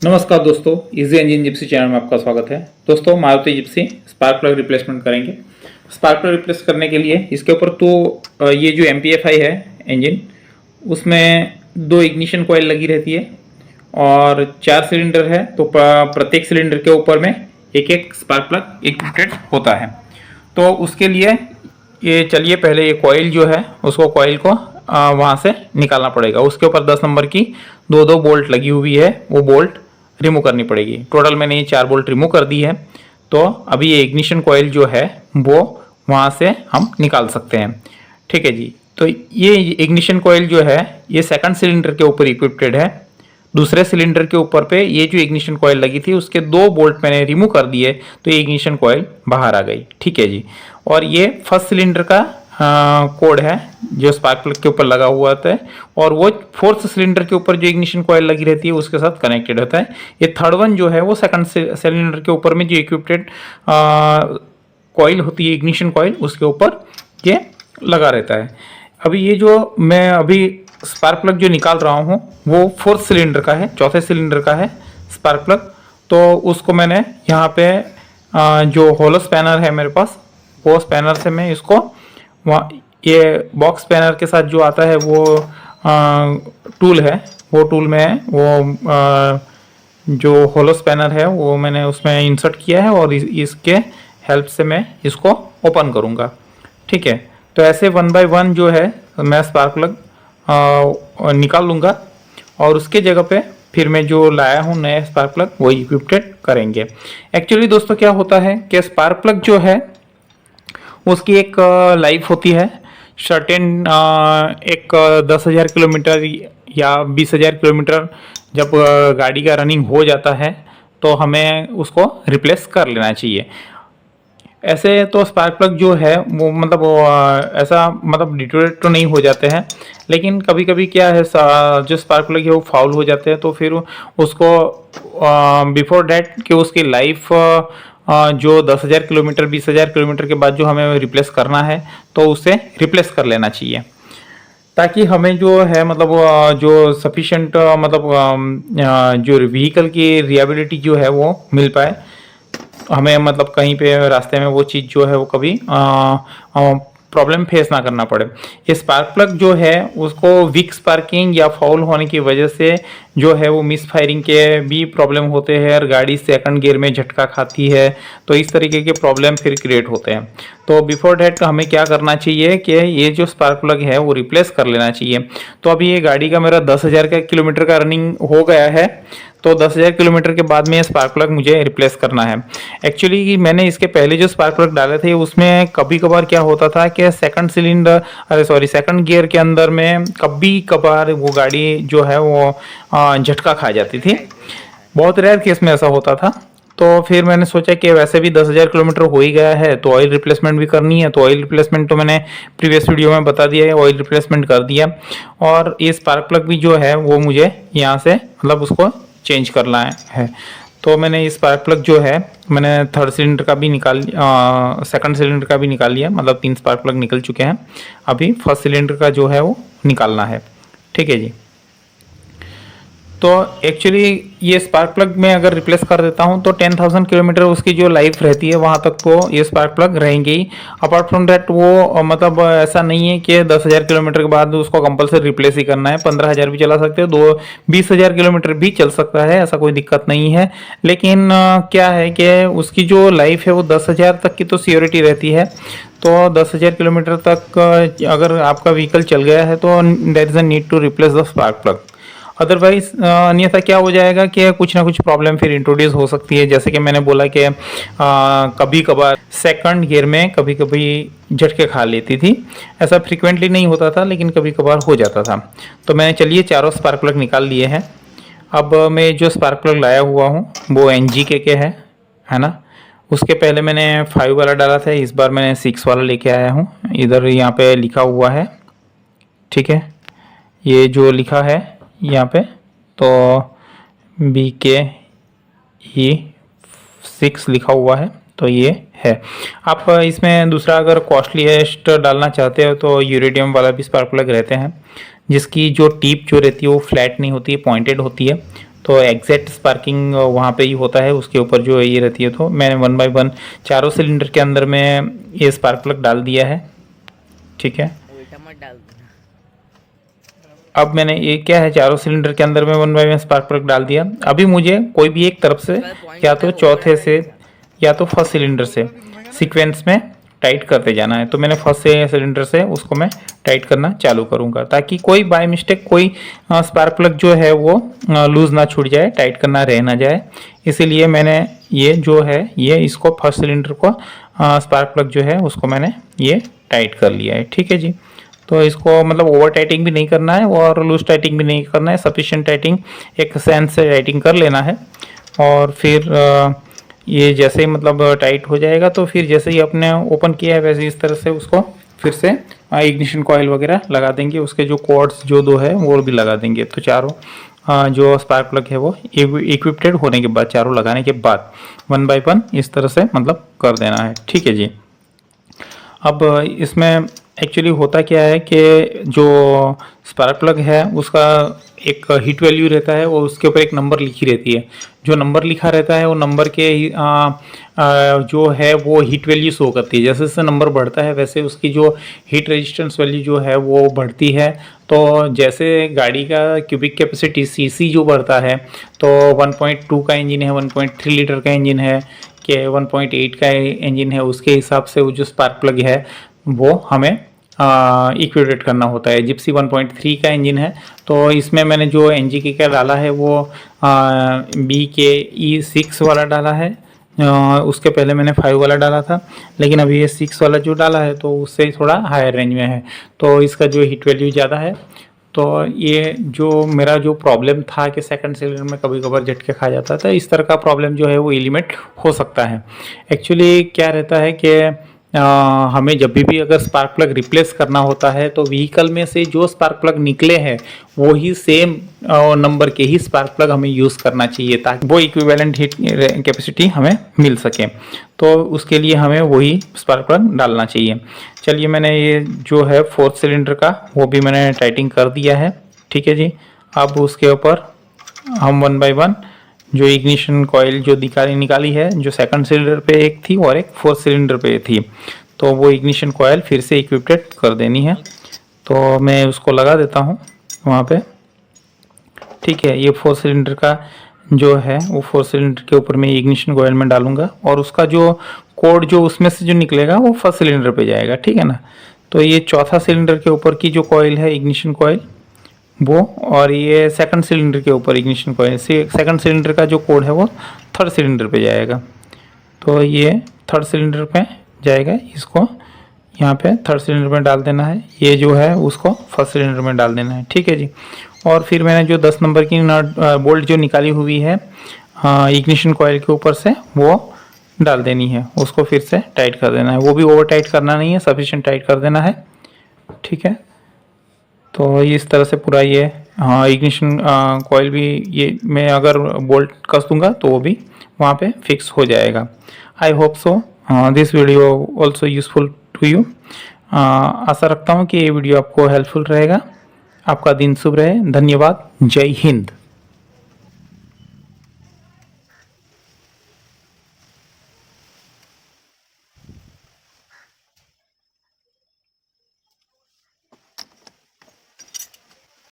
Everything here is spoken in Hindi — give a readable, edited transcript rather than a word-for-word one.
नमस्कार दोस्तों, इजी इंजन जिप्सी चैनल में आपका स्वागत है। दोस्तों, Maruti Gypsy spark plug replacement करेंगे। स्पार्क प्लग रिप्लेस करने के लिए इसके ऊपर तो ये जो MPFI है इंजन, उसमें 2 इग्निशन कॉइल लगी रहती है और 4 सिलेंडर है, तो प्रत्येक सिलेंडर के ऊपर में एक एक स्पार्क प्लग इक्विप्ड होता है। तो उसके लिए ये चलिए पहले ये कॉइल जो है उसको कॉइल को वहाँ से निकालना पड़ेगा। उसके ऊपर 10 नंबर की 2 बोल्ट लगी हुई है, वो बोल्ट रिमूव करनी पड़ेगी। टोटल मैंने ये 4 बोल्ट रिमूव कर दी है। तो अभी ये इग्निशन कॉइल जो है वो वहाँ से हम निकाल सकते हैं। ठीक है जी। तो ये इग्निशन कॉइल जो है ये सेकंड सिलेंडर के ऊपर इक्विप्ड है। दूसरे सिलेंडर के ऊपर पे ये जो इग्निशन कॉइल लगी थी उसके 2 बोल्ट मैंने रिमूव कर दिए, तो ये इग्निशन कॉइल बाहर आ गई। ठीक है जी। और ये फर्स्ट सिलेंडर का कोड है जो स्पार्क प्लग के ऊपर लगा हुआ होता है, और वो फोर्थ सिलेंडर के ऊपर जो इग्निशन कॉइल लगी रहती है उसके साथ कनेक्टेड होता है। ये थर्ड वन जो है वो सेकंड सिलेंडर के ऊपर में जो इक्विप्ड कॉइल होती है, इग्निशन कॉइल, उसके ऊपर ये लगा रहता है। अभी ये जो मैं अभी स्पार्क प्लग जो निकाल रहा हूँ वो फोर्थ सिलेंडर का है, चौथे सिलेंडर का है स्पार्क प्लग। तो उसको मैंने यहाँ पे जो होलो स्पैनर है मेरे पास, वो स्पैनर से मैं इसको वहाँ ये बॉक्स स्पैनर के साथ जो आता है वो टूल है, वो टूल में वो जो होलो स्पैनर है वो मैंने उसमें इंसर्ट किया है और इसके हेल्प से मैं इसको ओपन करूँगा। ठीक है। तो ऐसे 1 बाय 1 जो है मैं स्पार्क प्लग निकाल लूँगा और उसके जगह पे फिर मैं जो लाया हूँ नया स्पार्क प्लग वो इक्विप्ड करेंगे। एक्चुअली दोस्तों क्या होता है कि स्पार्क प्लग जो है उसकी एक लाइफ होती है सर्टेन, एक 10,000 किलोमीटर या 20,000 किलोमीटर जब गाड़ी का रनिंग हो जाता है तो हमें उसको रिप्लेस कर लेना चाहिए। ऐसे तो स्पार्क प्लग जो है वो मतलब ऐसा मतलब डिटोरेट तो नहीं हो जाते हैं, लेकिन कभी कभी क्या है जो स्पार्क प्लग है वो फाउल हो जाते हैं, तो फिर उसको बिफोर डैट कि उसकी लाइफ जो 10,000 किलोमीटर 20,000 किलोमीटर के बाद जो हमें रिप्लेस करना है तो उसे रिप्लेस कर लेना चाहिए, ताकि हमें जो है मतलब जो सफिशेंट मतलब जो व्हीकल की रिएबिलिटी जो है वो मिल पाए हमें, मतलब कहीं पे रास्ते में वो चीज़ जो है वो कभी प्रॉब्लम फेस ना करना पड़े। ये स्पार्क प्लग जो है उसको वीक स्पार्किंग या फाउल होने की वजह से जो है वो मिस फायरिंग के भी प्रॉब्लम होते हैं और गाड़ी सेकंड गियर में झटका खाती है, तो इस तरीके के प्रॉब्लम फिर क्रिएट होते हैं। तो बिफोर डैट हमें क्या करना चाहिए कि ये जो स्पार्क प्लग है वो रिप्लेस कर लेना चाहिए। तो अभी ये गाड़ी का मेरा 10,000 किलोमीटर का रनिंग हो गया है, तो 10,000 किलोमीटर के बाद में ये स्पार्क प्लग मुझे रिप्लेस करना है। एक्चुअली मैंने इसके पहले जो स्पार्क प्लग डाले थे उसमें कभी कभार क्या होता था कि सेकंड गियर के अंदर में कभी कभार वो गाड़ी जो है वो झटका खा जाती थी। बहुत रेयर केस में ऐसा होता था। तो फिर मैंने सोचा कि वैसे भी 10,000 किलोमीटर हो ही गया है तो ऑयल रिप्लेसमेंट भी करनी है, तो ऑयल रिप्लेसमेंट तो मैंने प्रीवियस वीडियो में बता दिया है, ऑयल रिप्लेसमेंट कर दिया। और ये स्पार्क प्लग भी जो है वो मुझे यहाँ से मतलब उसको चेंज करना है। तो मैंने ये स्पार्क प्लग जो है मैंने थर्ड सिलेंडर का भी सेकंड सिलेंडर का भी निकाल लिया, मतलब 3 स्पार्क प्लग निकल चुके हैं। अभी फर्स्ट सिलेंडर का जो है वो निकालना है। ठीक है जी। तो एक्चुअली ये स्पार्क प्लग में अगर रिप्लेस कर देता हूँ तो 10,000 किलोमीटर उसकी जो लाइफ रहती है वहाँ तक तो ये स्पार्क प्लग रहेंगे ही। अपार्ट फ्रॉम दैट वो मतलब ऐसा नहीं है कि 10,000 किलोमीटर के बाद उसको कंपलसरी रिप्लेस ही करना है। 15,000 भी चला सकते हो, 20,000 किलोमीटर भी चल सकता है, ऐसा कोई दिक्कत नहीं है। लेकिन क्या है कि उसकी जो लाइफ है वो 10,000 तक की तो सियोरिटी रहती है। तो 10,000 किलोमीटर तक अगर आपका व्हीकल चल गया है तो there is a need to replace the spark plug. Otherwise अन्यथा क्या हो जाएगा कि कुछ ना कुछ प्रॉब्लम फिर इंट्रोड्यूस हो सकती है। जैसे कि मैंने बोला कि कभी कभार सेकंड गियर में कभी कभी झटके खा लेती थी। ऐसा फ्रिक्वेंटली नहीं होता था लेकिन कभी कभार हो जाता था। तो मैंने चलिए चारों स्पार्क प्लग निकाल लिए हैं। अब मैं जो स्पार्क प्लग लाया हुआ हूँ वो NGK के है ना। उसके पहले मैंने 5 वाला डाला था, इस बार मैंने 6 वाला लेके आया हूँ। इधर यहाँ पे लिखा हुआ है, ठीक है, ये जो लिखा है यहाँ पे तो BKE6 लिखा हुआ है, तो ये है। आप इसमें दूसरा अगर कॉस्टलीस्ट डालना चाहते हो तो यूरेडियम वाला भी स्पार्क प्लग रहते हैं, जिसकी जो टिप जो रहती है वो फ्लैट नहीं होती है, पॉइंटेड होती है। तो एग्जैक्ट स्पार्किंग वहाँ पे ही होता है, उसके ऊपर जो ये रहती है। तो मैंने 1 बाय 1 चारों सिलेंडर के अंदर में ये स्पार्क प्लग डाल दिया है, ठीक है। उल्टा मत डाल देना। अब मैंने ये क्या है, चारों सिलेंडर के अंदर में 1 बाय 1 स्पार्क प्लग डाल दिया। अभी मुझे कोई भी एक तरफ से या तो चौथे से या तो फर्स्ट सिलेंडर से सीक्वेंस में टाइट करते जाना है। तो मैंने फर्स्ट से सिलेंडर से उसको मैं टाइट करना चालू करूंगा, ताकि कोई बाय मिस्टेक कोई स्पार्क प्लग जो है वो लूज ना छूट जाए, टाइट करना रह ना जाए। इसीलिए मैंने ये जो है ये इसको फर्स्ट सिलेंडर को स्पार्क प्लग जो है उसको मैंने ये टाइट कर लिया है, ठीक है जी। तो इसको मतलब ओवर टाइटिंग भी नहीं करना है और लूज टाइटिंग भी नहीं करना है, सफिशिएंट टाइटिंग एक सेंस से टाइटिंग कर लेना है। और फिर ये जैसे ही मतलब टाइट हो जाएगा तो फिर जैसे ही आपने ओपन किया है वैसे इस तरह से उसको फिर से इग्निशन कॉइल वगैरह लगा देंगे, उसके जो कॉर्ड्स जो दो है वो भी लगा देंगे। तो चारों जो स्पार्क प्लग है वो इक्विप्टेड होने के बाद, चारों लगाने के बाद 1 बाय 1 इस तरह से मतलब कर देना है, ठीक है जी। अब इसमें एक्चुअली होता क्या है कि जो स्पार्क प्लग है उसका एक हीट वैल्यू रहता है और उसके ऊपर एक नंबर लिखी रहती है। जो नंबर लिखा रहता है वो नंबर के जो है वो हीट वैल्यू शो करती है। जैसे जैसे नंबर बढ़ता है वैसे उसकी जो हीट रेजिस्टेंस वैल्यू जो है वो बढ़ती है। तो जैसे गाड़ी का क्यूबिक कैपेसिटी सीसी जो बढ़ता है, तो 1.2 का इंजन है, 1.3 लीटर का इंजन है कि 1.8 का इंजन है, उसके हिसाब से वो जो स्पार्क प्लग है वो हमें इक्विवेट करना होता है। जिप्सी 1.3 का इंजन है तो इसमें मैंने जो एनजी के क्या डाला है वो BKE6 वाला डाला है। उसके पहले मैंने 5 वाला डाला था, लेकिन अभी ये 6 वाला जो डाला है तो उससे थोड़ा हायर रेंज में है, तो इसका जो हीट वैल्यू ज़्यादा है। तो ये जो मेरा जो प्रॉब्लम था कि सेकंड सिलेंडर में कभी कभार झटके खा जाता था, इस तरह का प्रॉब्लम जो है वो एलिमिनेट हो सकता है। एक्चुअली क्या रहता है कि हमें जब भी अगर स्पार्क प्लग रिप्लेस करना होता है तो व्हीकल में से जो स्पार्क प्लग निकले हैं वो ही सेम नंबर के ही स्पार्क प्लग हमें यूज़ करना चाहिए, ताकि वो इक्विवेलेंट हीट कैपेसिटी हमें मिल सके। तो उसके लिए हमें वही स्पार्क प्लग डालना चाहिए। चलिए, मैंने ये जो है 4th सिलेंडर का वो भी मैंने टाइटिंग कर दिया है, ठीक है जी। अब उसके ऊपर हम 1 बाय 1 जो इग्निशन कॉइल जो निकाली है, जो सेकंड सिलेंडर पे एक थी और एक 4th सिलेंडर पे थी, तो वो इग्निशन कॉइल फिर से इक्विप्टेड कर देनी है। तो मैं उसको लगा देता हूँ वहाँ पे, ठीक है। ये 4th सिलेंडर का जो है वो 4th सिलेंडर के ऊपर मैं इग्निशन कॉइल में डालूंगा और उसका जो कोड जो उसमें से जो निकलेगा वो 1st सिलेंडर पे जाएगा, ठीक है ना। तो ये 4था सिलेंडर के ऊपर की जो कॉइल है इग्निशन कॉइल वो, और ये सेकंड सिलेंडर के ऊपर इग्निशन कॉइल से सेकंड सिलेंडर का जो कोड है वो 3rd सिलेंडर पे जाएगा। तो ये 3rd सिलेंडर पे जाएगा, इसको यहाँ पे 3rd सिलेंडर में डाल देना है, ये जो है उसको 1st सिलेंडर में डाल देना है, ठीक है जी। और फिर मैंने जो 10 नंबर की नट बोल्ट जो निकाली हुई है इग्निशन कॉइल के ऊपर से वो डाल देनी है, उसको फिर से टाइट कर देना है। वो भी ओवर टाइट करना नहीं है, सफिशिएंट टाइट कर देना है, ठीक है। तो इस तरह से पूरा ये इग्निशन कॉइल भी ये मैं अगर बोल्ट कस दूंगा तो वो भी वहाँ पे फिक्स हो जाएगा। I hope so this video also useful to you. आशा रखता हूँ कि ये वीडियो आपको हेल्पफुल रहेगा। आपका दिन शुभ रहे। धन्यवाद। जय हिंद।